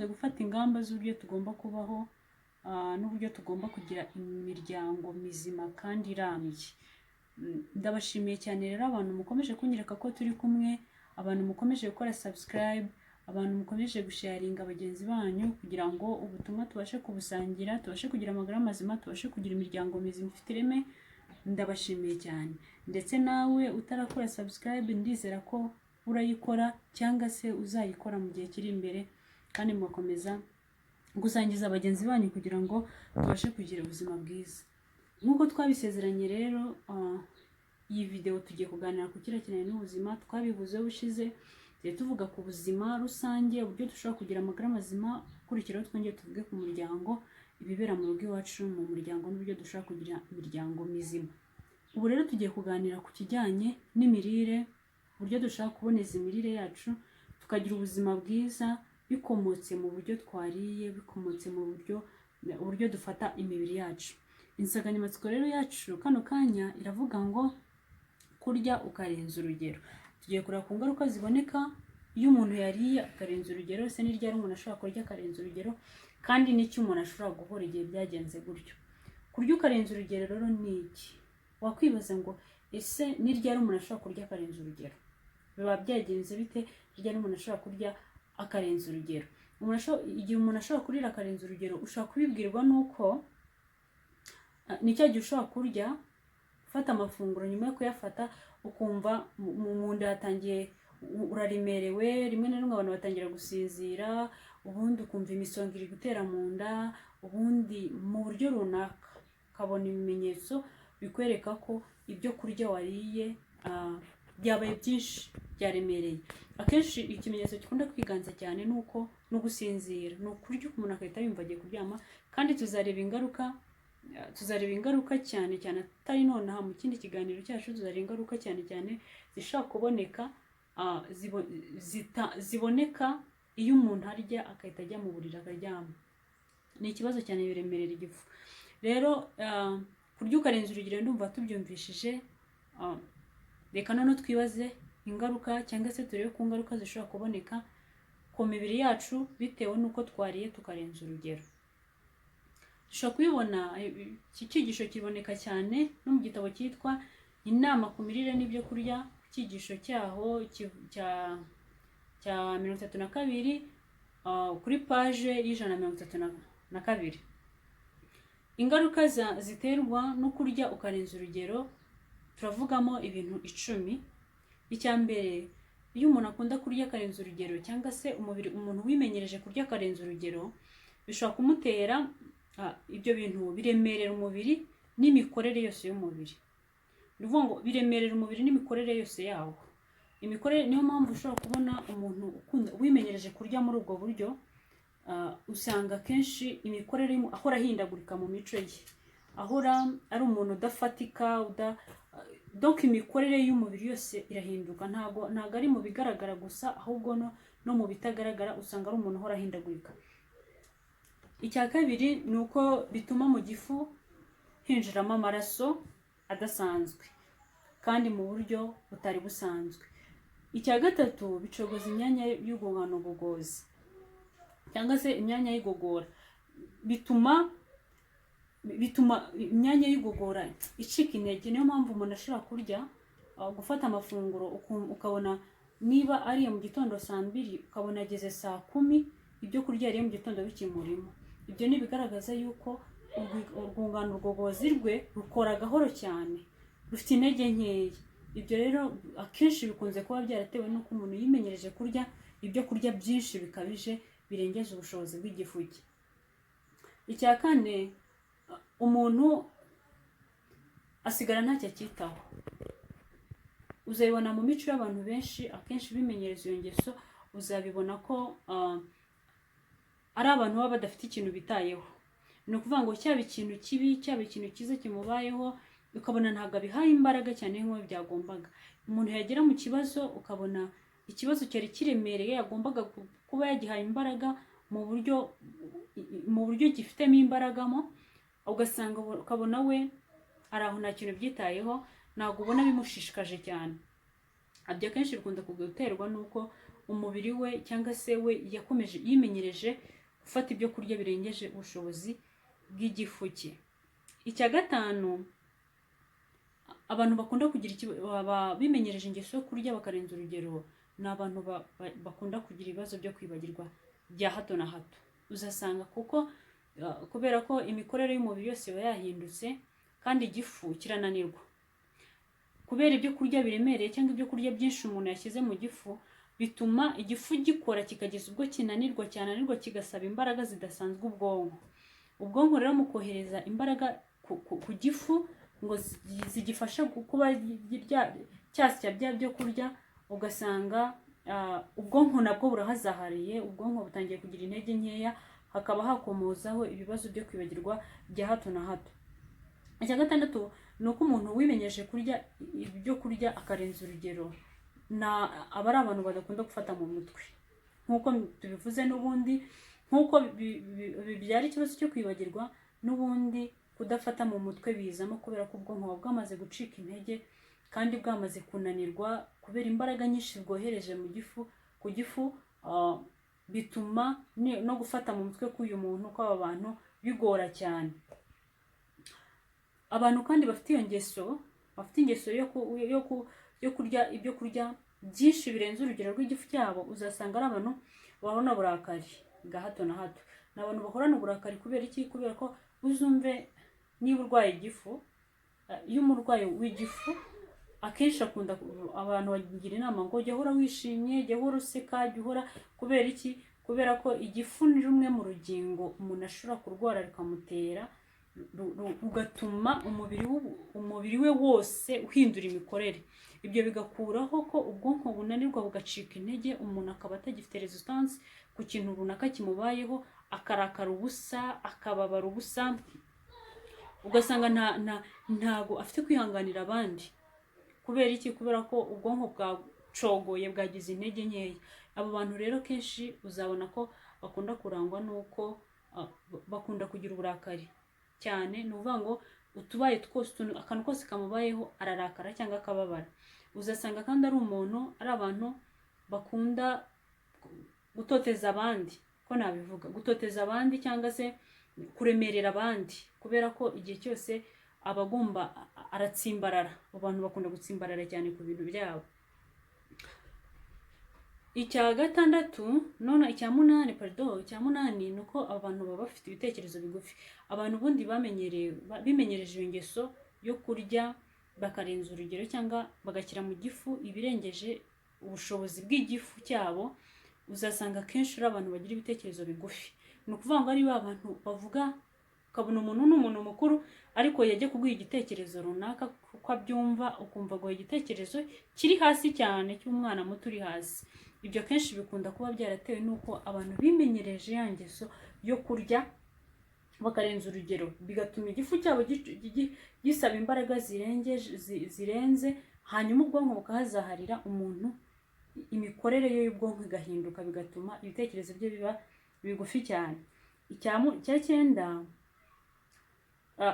twamaze gufata ingamba z'uburyo tugomba kubaho n'uburyo tugomba kugira imiryango mizima kandi irambye. Ndabashimiye cyane rero abantu mukomeje kunyereka ko turi kumwe, abantu mukomeje gukora subscribe, abantu mukomeje gusharinga bagenzi banyu kugira ngo ubutumwa tubashe kubusangira, tubashe kugira amagara mazima, tubashe kugira imiryango mizima ifite ireme. Ndabashimiye cyane. Ndetse nawe utarakora subscribe ndizera ko urayikora cyangwa se uzayikora mu gihe kiri imbere, kandi mukomeza gusangiza bagenzi banyu kugira ngo tubashe kugira ubuzima bwiza. Nkuko twabisezeranye rero, iyi video tugiye kuganira ku kirekeranye n'ubuzima. Twabivuze bushize tuvuga ku buzima rusange, uburyo dushobora kugira amagara mazima. Kurikiraho twongeye tuvuge ku muryango, ibibera mu rugo iwacu mu muryango n'uburyo dushobora kugira imiryango mizima. Ubu rero tugiye kuganira ku kijyanye n'imirire, uburyo dushobora kuboneza imirire yacu tukagira ubuzima bwiza bikomotse mu buryo twariye, bikomotse mu buryo dufata imibiri yacu. Insanganyamatsiko rero yacu kano kanya iravuga ngo kurya ukarenza urugero. Tugiye kureba ku ngaruka ziboneka iyo umuntu yariye akarenza urugero. Se ni ryari umuntu ashobora kurya akarenza urugero, kandi n'icyo umuntu ashobora guhora igihe byagenze gutyo. Kurya ukarenza urugero rero ni iki? Wakwibaza ngo ese ni ryari umuntu ashobora kurya akarenza urugero? Biba byagenze bite ryari umuntu ashobora kurya akarenza urugero? Igihe umuntu ashobora kurira akarenza urugero ushobora kubibwirwa nuko nicyo gihe ushobora kurya, ufata amafunguro, nyuma yo kuyafata ukumva mu nda hatangiye, uraremerewe, rimwe na rimwe abantu batangira gusinzira, ubundi ukumva imisonga iri gutera mu nda, ubundi mu buryo runaka ukabona ibimenyetso bikwereka ko ibyo kurya wariye byabaye byinshi, byaremereye. Akenshi ikimenyetso gikunda kwiganza cyane nuko no gusinzira, no kurya umuntu akahita yumva agiye kuryama. Kandi tuzareba ingaruka cyane cyane atari nonaha, mu kindi kiganiro cyacu tuzareba ingaruka cyane cyane zishobora kuboneka, ziboneka iyo umuntu arya akahita ajya mu buriri akaryama. Ni ikibazo cyane, biremerera igifu. Rero kurya ukarenza urugero ndumva tubyumvishije. Reka none twibaze ingaruka, cyangwa se turebe ku ngaruka zishobora kuboneka ku mibiri yacu bitewe n'uko twariye tukarenza urugero. Dushobora kubibona, iki cyigisho kiboneka cyane no mu gitabo cyitwa Inama ku mirire n'ibyo kurya, icyigisho cyaho cya 32 kuri paje y'132. Ingaruka ziterwa no kurya ukarenza urugero turavugamo ibintu 10. Icya mbere, iyo umuntu akunda kurya akarenza urugero, cyangwa se umuntu wimenyereje kurya akarenza urugero, bishobora kumutera ibyo bintu biremerera umubiri n'imikorere yose y'umubiri. Ni ukuvuga ngo biremerera umubiri n'imikorere yose yawo. Niyo mpamvu ushobora kubona umuntu wimenyereje kurya muri ubwo buryo, usanga kenshi imikorere ahora ahindagurika mu mico ye, ahora ari umuntu udafatika, donc imikorere y'umubiri yose irahinduka. Ntago ari mu bigaragara gusa, ahubwo no mu bitagaragara usanga ari umuntu uhora ahindagurika. Icya kabiri ni uko bituma mu gifu hinjiramo amaraso adasanzwe kandi mu buryo butari busanzwe. Icya gatatu, bicogoza imyanya y'urwungano ngogozi cyangwa se imyanya y'igogora. Bituma imyanya y'igogora icika intege. Niyo mpamvu umuntu ashobora kurya, gufata amafunguro, ukabona niba ariye mu gitondo saa 2 ukabona ageze saa 10 ibyo kurya yariye mu gitondo bikimurimo. Ibyo ni bigaragaza yuko urwungano ngogozi rwe rukora gahoro cyane, rufite intege nkeya. Ibyo rero akenshi bikunze kuba byaratewe n'uko umuntu yimenyereje kurya ibyo kurya byinshi bikabije birengeje ubushobozi bw'igifu cye. Icya kane, umuntu asigara ntacyo acyitaho. Uzabibona mu mico y'abantu benshi, akenshi bimenyereza iyo ngeso, uzabibona ko ari abantu baba badafite ikintu bitayeho. Ni ukuvuga ngo cyaba ikintu kibi, cyaba ikintu cyiza kimubayeho, ukabona ntabwo abihaye imbaraga cyane nk'uko byagombaga. Umuntu yagera mu kibazo, ukabona ikibazo cyari kiremereye, yagombaga kuba yagihaye imbaraga mu buryo gifitemo imbaragamo, ugasanga ukabona we ari aho nta kintu byitayeho, ntabwo ubona bimushishikaje cyane. Abyo akenshi bikunda guterwa n'uko umubiri we cyangwa se we yakomeje yimenyereje gufata ibyo kurya birengeje ubushobozi bw'igifu cye. Icya gatanu, abantu bakunda kugira bimenyereje ingeso yo kurya bakarenza urugero, ni abantu bakunda kugira ibibazo byo kwibagirwa bya hato na hato. Uzasanga kuko kubera ko imikorere y'umubiri yose iba yahindutse kandi igifu kirananirwa kubera ibyo kurya biremereye cyangwa ibyo kurya byinshi umuntu yashyize mu gifu, bituma igifu gikora kikageza ubwo cyananirwa kigasaba imbaraga zidasanzwe ubwonko rero mu kohereza imbaraga ku gifu ngo zigifasha kuba cyasya byo kurya, ugasanga ubwonko nabwo burahazahariye, ubwonko butangiye kugira intege nkeya, hakaba hakomozaho ibibazo byo kwibagirwa bya hato na hato. Icya gatandatu ni uko umuntu wimenyeje kurya ibyo kurya akarenza urugero, aba ari abantu badakunda gufata mu mutwe nk'uko tubivuze, n'ubundi nk'uko bibyara ikibazo cyo kwibagirwa, n'ubundi kudafata mu mutwe bizamo kubera ko ubwonko buba bwamaze gucika intege kandi bwamaze kunanirwa kubera imbaraga nyinshi bwohereje ku gifu, bituma no gufata mu mutwe k'uyu muntu kw'aba bantu bigora cyane. Abantu kandi bafite ingeso yo kurya ibyo kurya byinshi birenze urugero rw'igifu cyabo, uzasanga ari abantu bahorana uburakari bwa hato na hato. Ni abantu bahorana uburakari kubera iki? Kubera ko uzumve niba urwaye igifu, iyo umurwayi w'igifu akenshi abantu bagira inama ngo jya uhora wishimye, jya uhora useka, jya uhora, kubera iki? Kubera ko igifu ni rumwe mu rugingo umuntu ashobora kurwara rukamutera, rugatuma umubiri we wose uhindura imikorere. Ibyo bigakuraho ko ubwonko bunanirwa bugacika intege, umuntu akaba atagifite resistance ku kintu runaka kimubayeho, akarakara ubusa, akababara ubusa, ugasanga ntago afite kwihanganira abandi. Kubera iki? Kubera ko ubwonko bwacogoye, bwagize intege nkeya. Abo bantu rero kenshi uzabona ko bakunda kurangwa n'uko bakunda kugira uburakari cyane. Ni ukuvuga ngo utubaye twose, akantu kose kamubayeho ararakara cyangwa akababara. Uzasanga kandi ari abantu bakunda gutoteza abandi, ko nabivuga, gutoteza abandi cyangwa se kuremerera abandi, kubera ko igihe cyose abagomba aratsimbarara. Abantu bakunda gutsimbarara cyane ku bintu byabo. Icya munani ni uko abantu baba bafite ibitekerezo bigufi. Abantu ubundi bimenyereje iyo ngeso yo kurya bakarenza urugero cyangwa bagashyira mu gifu ibirengeje ubushobozi bw'igifu cyabo, uzasanga akenshi ari abantu bagira ibitekerezo bigufi. Ni ukuvuga ngo ari abantu bavuga, ukabona umuntu ni umuntu mukuru ariko yajya kuguha igitekerezo runaka kuko abyumva, ukumva ngo igitekerezo kiri hasi cyane cy'umwana muto uri hasi. Ibyo kenshi bikunda kuba byaratewe n'uko abantu bimenyereje ya ngeso yo kurya bakarenza urugero, bigatuma igifu cyabo gisaba imbaraga zirenze, hanyuma ubwonko bukahazaharira, umuntu imikorere ye y'ubwonko igahinduka, bigatuma ibitekerezo bye biba bigufi cyane. Icya cyenda,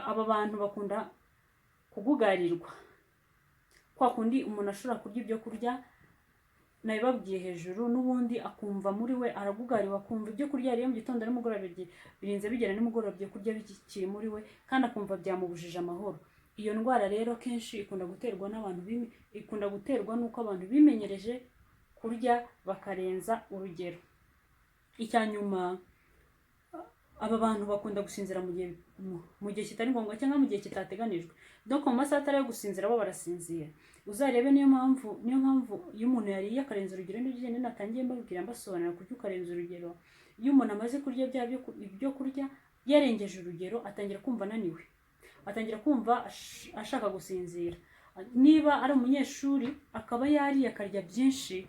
aba bantu bakunda kugugarirwa, kwa kundi umuntu ashobora kurya ibyo kurya nabibabwiye hejuru, n'ubundi akumva muri we aragugariwe, akumva ibyo kurya yariye mu gitondo nimugoroba birinze bigera nimugoroba ibyo kurya bikiri muri we, kandi akumva byamubujije amahoro. Iyo ndwara rero kenshi ikunda guterwa n'uko abantu bimenyereje kurya bakarenza urugero. Icya nyuma, aba bantu bakunda gusinzira mu gihe kitari ngombwa cyangwa mu gihe kitateganijwe. Donc mu masaha atari yo gusinzira bo barasinzira. Uzarebe niyo mpamvu iyo umuntu yariye akarenza urugero, n'ibyo natangiye mbabwira mbasobanura kurya ukarenza urugero. Iyo umuntu amaze kurya ibyo kurya yarengeje urugero, atangira kumva ananiwe, atangira kumva ashaka gusinzira. Niba ari umunyeshuri akaba yariye akarya byinshi,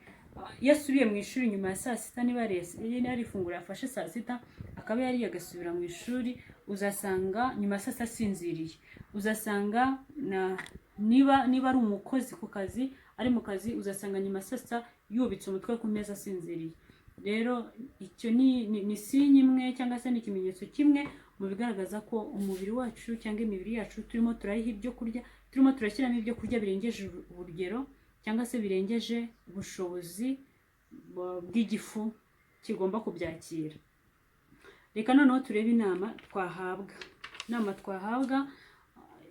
iyo asubiye mu ishuri nyuma ya saa sita, niba yari ifunguro yafashe saa sita akaba yariye agasubira mu ishuri, uzasanga nyuma ya saa sita asinziriye. Uzasanga niba ari umukozi ku kazi, ari mu kazi, uzasanga nyuma ya saa sita yubitse umutwe ku meza asinziriye. Rero icyo ni sinye imwe cyangwa se ni ikimenyetso kimwe mu bigaragaza ko umubiri wacu cyangwa imibiri yacu turimo turayiha ibyo kurya, turimo turashyiramo ibyo kurya birengeje urugero cyangwa se birengeje ubushobozi bw'igifu kigomba kubyakira. Reka noneho turebe inama twahabwa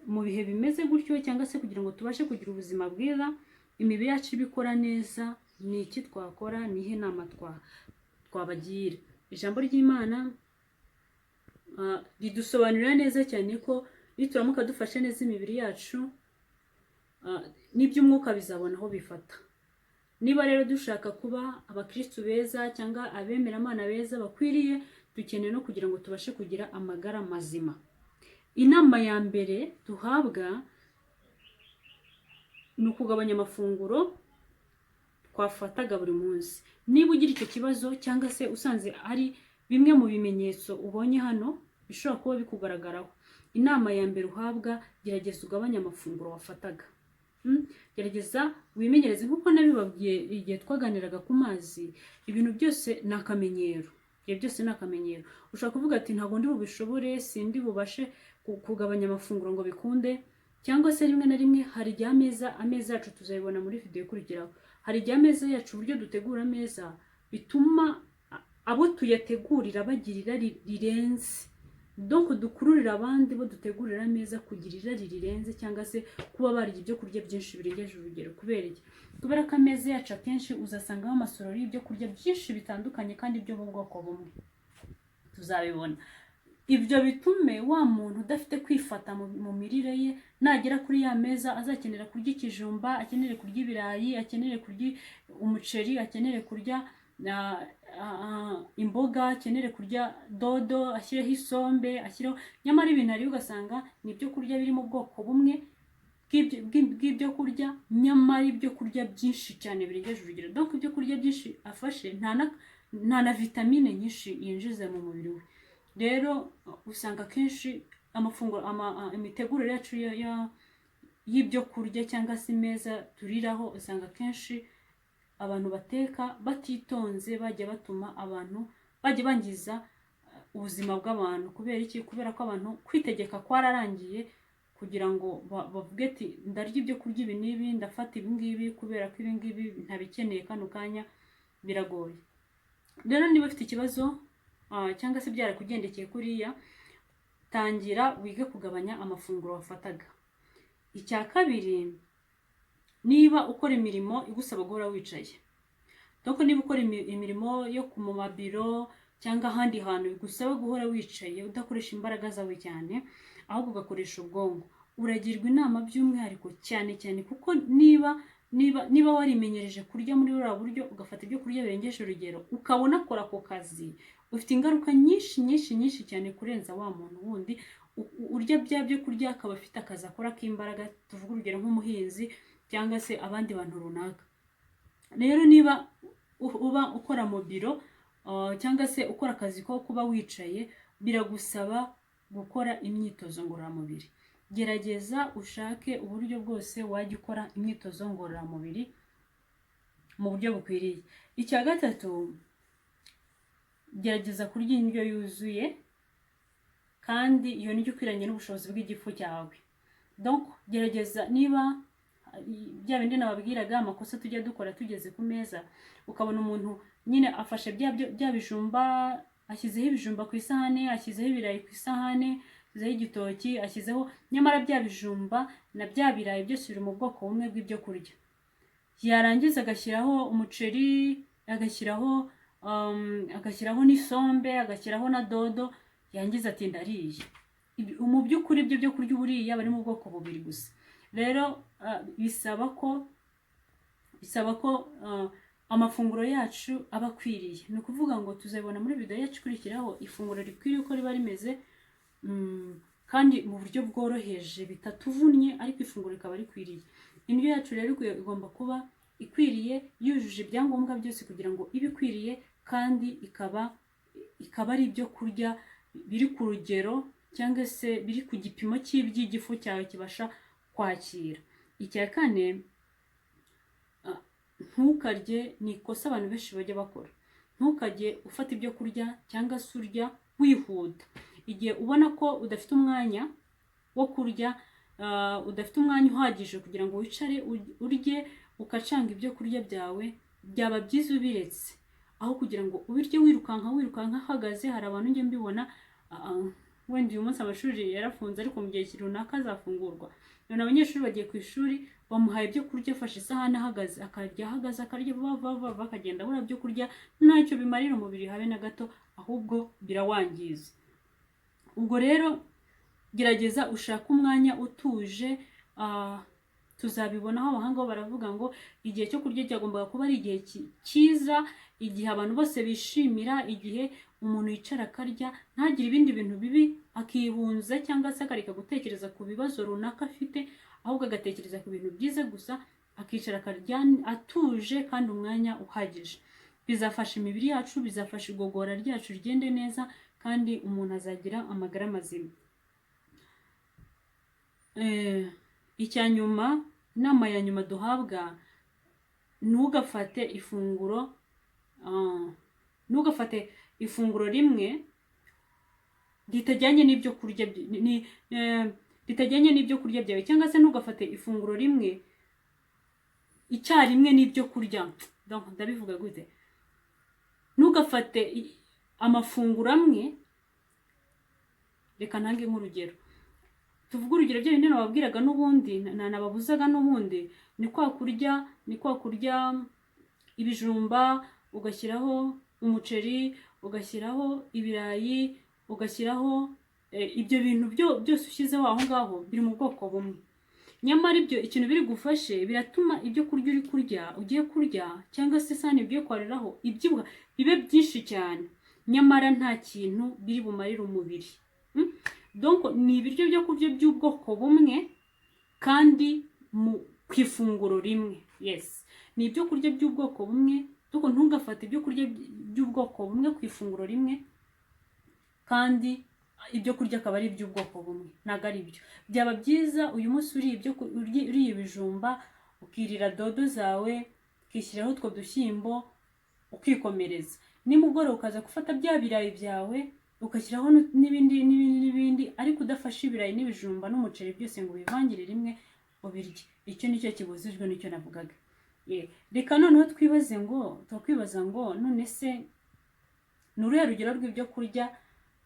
mu bihe bimeze gutyo, cyangwa se kugira ngo tubashe kugira ubuzima bwiza, imibiri yacu ibikora neza, ni iki twakora, nihe nama twabagira. Ijambo ry'Imana ridusobanurira neza cyane ko nituramuka dufashe neza imibiri yacu, n'iby'umwuka bizabona aho bifata. Niba rero dushaka kuba abakristu beza cyangwa abemeramana beza bakwiriye, dukeneye no kugira ngo tubashe kugira amagara mazima. Inama ya mbere duhabwa ni ukugabanya amafunguro twafataga buri munsi. Niba ugira icyo kibazo cyangwa se usanze ari bimwe mu bimenyetso ubonye hano bishobora kuba bikugaragaraho, inama ya mbere uhabwa, gerageza ugabanye amafunguro wafataga. Gerageza wimenyereze, nk'uko nabibabwiye igihe twaganiraga ku mazi, ibintu byose ni akamenyero. Byose ni akamenyero. Ushobora kuvuga ati ntabwo ndi bubishobore, sindi bubashe kugabanya amafunguro ngo bikunde, cyangwa se rimwe na rimwe hari igihe ameza yacu tuzayibona muri video ikurikiraho. Hari igihe ameza yacu, uburyo dutegura ameza bituma abo tuyategurira bagira irari rirenze. Donc dukururira abandi bo dutegurira ameza kugira irari rirenze, cyangwa se kuba barya ibyo kurya byinshi birengeje urugero. Kubera iki? Kubera ko ameza yacu akenshi uzasangamo amasorori y'ibyo kurya byinshi bitandukanye kandi byo mu bwoko bumwe. Tuzabibona. Ibyo bitume wa muntu udafite kwifata mu mirire ye, nagera kuri ya meza azakenera kurya ikijumba, akenere kurya ibirayi, akenere kurya umuceri, akenere kurya imboga, akenere kurya dodo, ashyireho isombe, ashyireho, nyamara ibintu ari ugasanga ni ibyo kurya biri mu bwoko bumwe bw'ibyo kurya, nyamara ibyo kurya byinshi cyane birengeje urugero. Donc ibyo kurya byinshi afashe nta na vitamine nyinshi yinjiza mu mubiri we. Rero usanga kenshi amafunguro imitegurire yacu y'ibyo kurya cyangwa se imeza turiraho, usanga kenshi abantu bateka batitonze, bajya batuma abantu bajya bangiza ubuzima bw'abantu. Kubera iki? Kubera ko abantu kwitegeka kwararangiye, kugira ngo bavuge ati ndarya ibyo kurya ibi n'ibi, ndafata ibi ngibi, kubera ko ibi ngibi ntabikeneye kano kanya, biragoye. Rero niba ufite ikibazo cyangwa se byarakugendekeye kuriya, tangira wige kugabanya amafunguro wafataga. Icya kabiri, niba ukora imirimo igusaba guhora wicaye, donc niba ukora imirimo yo mu mabiro cyangwa ahandi hantu bigusaba guhora wicaye udakoresha imbaraga zawe cyane, ahubwo ugakoresha ubwonko, uragirwa inama by'umwihariko cyane cyane, kuko niba warimenyereje kurya muri buriya buryo, ugafata ibyo kurya birengeje urugero, ukabona akora ako kazi, ufite ingaruka nyinshi cyane kurenza wa muntu wundi urya byo kurya akaba afite akazi akora k'imbaraga. Tuvuga urugero nk'umuhinzi cyangwa se abandi bantu runaka. Rero niba uba ukora mu biro cyangwa se ukora akazi ko kuba wicaye, biragusaba gukora imyitozo ngororamubiri. Gerageza ushake uburyo bwose wajya ukora imyitozo ngororamubiri mu buryo bukwiriye. Icya gatatu, gerageza kurya indyo yuzuye, kandi iyo ndyo ikwiranye n'ubushobozi bw'igifu cyawe. Donc gerageza, niba bya bindi nababwiraga amakosa tujya dukora tugeze ku meza, ukabona umuntu nyine afashe bya bijumba, ashyizeho ibijumba ku isahane, ashyizeho ibirayi ku isahane, ashyizeho igitoki, ashyizeho, nyamara bya bijumba na bya birayi byose biri mu bwoko bumwe bw'ibyo kurya. Yarangiza agashyiraho umuceri, agashyiraho n'isombe, agashyiraho na dodo, yangiza ati ndariye. Mu by'ukuri ibyo byo kurya uburiya bari mu bwoko bubiri gusa. Rero bisaba ko amafunguro yacu aba akwiriye. Ni ukuvuga ngo tuzabibona muri video yacu ikurikiraho, ifunguro rikwiriye uko riba rimeze, kandi mu buryo bworoheje bitatuvunnye, ariko ifunguro rikaba rikwiriye. Indyo yacu rero igomba kuba ikwiriye, yujuje ibyangombwa byose kugira ngo ibe ikwiriye, kandi ikaba ari ibyo kurya biri ku rugero cyangwa se biri ku gipimo cy'iby'igifu cyawe kibasha kwakira. Icya kane, ntukarye, ni ikosa abantu benshi bajya bakora. Ntukajye ufata ibyo kurya cyangwa se urya wihuta. Igihe ubona ko udafite umwanya wo kurya, udafite umwanya uhagije kugira ngo wicare urye, ukacanga ibyo kurya byawe, byaba byiza ubiretse aho kugira ngo ubirye wirukanka ahagaze. Hari abantu njye mbibona wenda uyu munsi amashuri yarafunze ariko mu gihe runaka azafungurwa, none abanyeshuri bagiye ku ishuri bamuhaye ibyo kurya, afashe isahani ahagaze, akarya vuba bakagenda bura byo kurya, ntacyo bimarira umubiri habe na gato, ahubwo birawangiza. Ubwo rero gerageza ushaka umwanya utuje. Tuzabibonaho abahanga baravuga ngo igihe cyo kurya cyagombaga kuba ari igihe cyiza, igihe abantu bose bishimira, igihe umuntu yicara akarya ntagire ibindi bintu bibi akibunza cyangwa se akareka gutekereza ku bibazo runaka afite, ahubwo agatekereza ku bintu byiza gusa, akicara akarya atuje kandi umwanya uhagije. Bizafasha imibiri yacu, bizafasha igogora ryacu rigende neza, kandi umuntu azagira amagara mazima. Icyanyuma, inama ya nyuma duhabwa, ntugafate ifunguro rimwe ritajyanye n'ibyo kurya byawe, cyangwa se ntugafate ifunguro rimwe icyarimwe n'ibyo kurya. Ndabivuga gute? Ntugafate amafunguro amwe. Reka ntange nk'urugero. Tuvuga urugero byo bindi nababwiraga n'ubundi nababuzaga n'ubundi, ni kwa kurya ibijumba, ugashyiraho umuceri, ugashyiraho ibirayi, ugashyiraho ibyo bintu byose ushyizeho aho ngaho biri mu bwoko bumwe. Nyamara ibyo ikintu biri gufashe biratuma ibyo kurya ugiye kurya cyangwa se isahani ugiye kwariraho ibyibwa bibe byinshi cyane, nyamara nta kintu biri bumarire umubiri. Donc ni ibiryo byo kurya by'ubwoko bumwe kandi ku ifunguro rimwe. Yes, ni ibyo kurya by'ubwoko bumwe, duko ntugafate ibyo kurya by'ubwoko bumwe ku ifunguro rimwe kandi ibyo kurya akaba ari iby'ubwoko bumwe. Ntago ari byo. Byaba byiza uyu munsi uriye ibijumba, ukirira dodo zawe, ukishyiraho utwo dushyimbo, ukikomereza. Nimugoroba ukaza gufata bya birayi byawe, ugashyiraho n'ibindi, ariko udafashe ibirayi n'ibijumba n'umuceri byose ngo ubivangire rimwe ubirye. Icyo nicyo kibuzijwe, nicyo navugaga. Reka noneho twakwibaza ngo none se ni uruhe rugero rw'ibyo kurya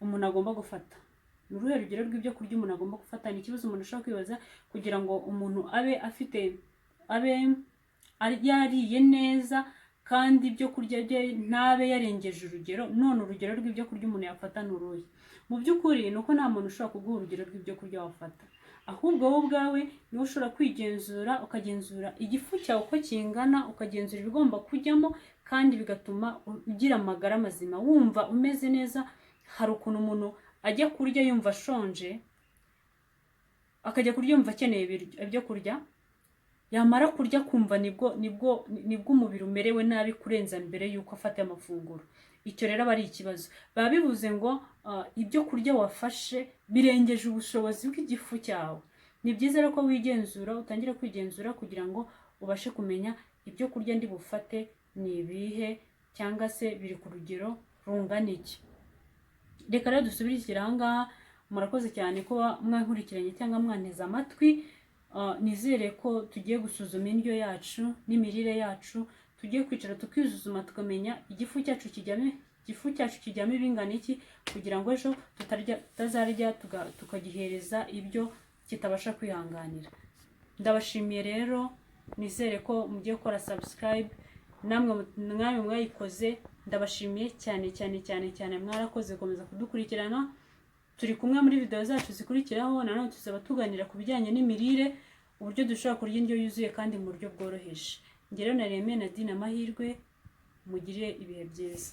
umuntu agomba gufata? Ni uruhe rugero rw'ibyo kurya umuntu agomba gufata? Ni ikibazo umuntu ashobora kwibaza kugira ngo umuntu abe yariye neza kandi ibyo kurya bye ntabe yarengeje urugero. None urugero rw'ibyo kurya umuntu yafata ni uruhe? Mu by'ukuri ni uko nta muntu ushobora kuguha urugero rw'ibyo kurya wafata, ahubwo wowe ubwawe niwe ushobora kwigenzura, ukagenzura igifu cyawe uko kingana, ukagenzura ibigomba kujyamo, kandi bigatuma ugira amagara mazima, wumva umeze neza. Hari ukuntu umuntu ajya kurya yumva ashonje, akajya kurya yumva akeneye ibyo kurya, yamara kurya kumva nibwo umubiri umerewe nabi kurenza mbere yuko afata amafunguro. Icyo rero aba ari ikibazo. Baba bivuze ngo ibyo kurya wafashe birengeje ubushobozi bw'igifu cyawe. Ni byiza rero ko wigenzura, utangira kwigenzura kugira ngo ubashe kumenya ibyo kurya ndi bufate ni ibihe, cyangwa se biri ku rugero rungana iki. Reka rero dusubirikire aha ngaha. Murakoze cyane kuba mwankurikiranye cyangwa mwanteze amatwi. Nizere ko tugiye gusuzuma indyo yacu n'imirire yacu, tugiye kwicara tukizuzuma tukamenya igifu cyacu kijyamo ibingana iki, kugira ngo ejo tutazarya tukagihereza ibyo kitabasha kwihanganira. Ndabashimiye rero, nizere ko mugiye gukora subscribe. Namwe mwayikoze, ndabashimiye cyane. Mwarakoze gukomeza kudukurikirana. Turi kumwe muri video zacu zikurikiraho. Nanone tuzaba tuganira ku bijyanye n'imirire, uburyo dushobora kurya indyo yuzuye kandi mu buryo bworoheje. Ngero na Reme Nadine Amahirwe, mugire ibihe byiza.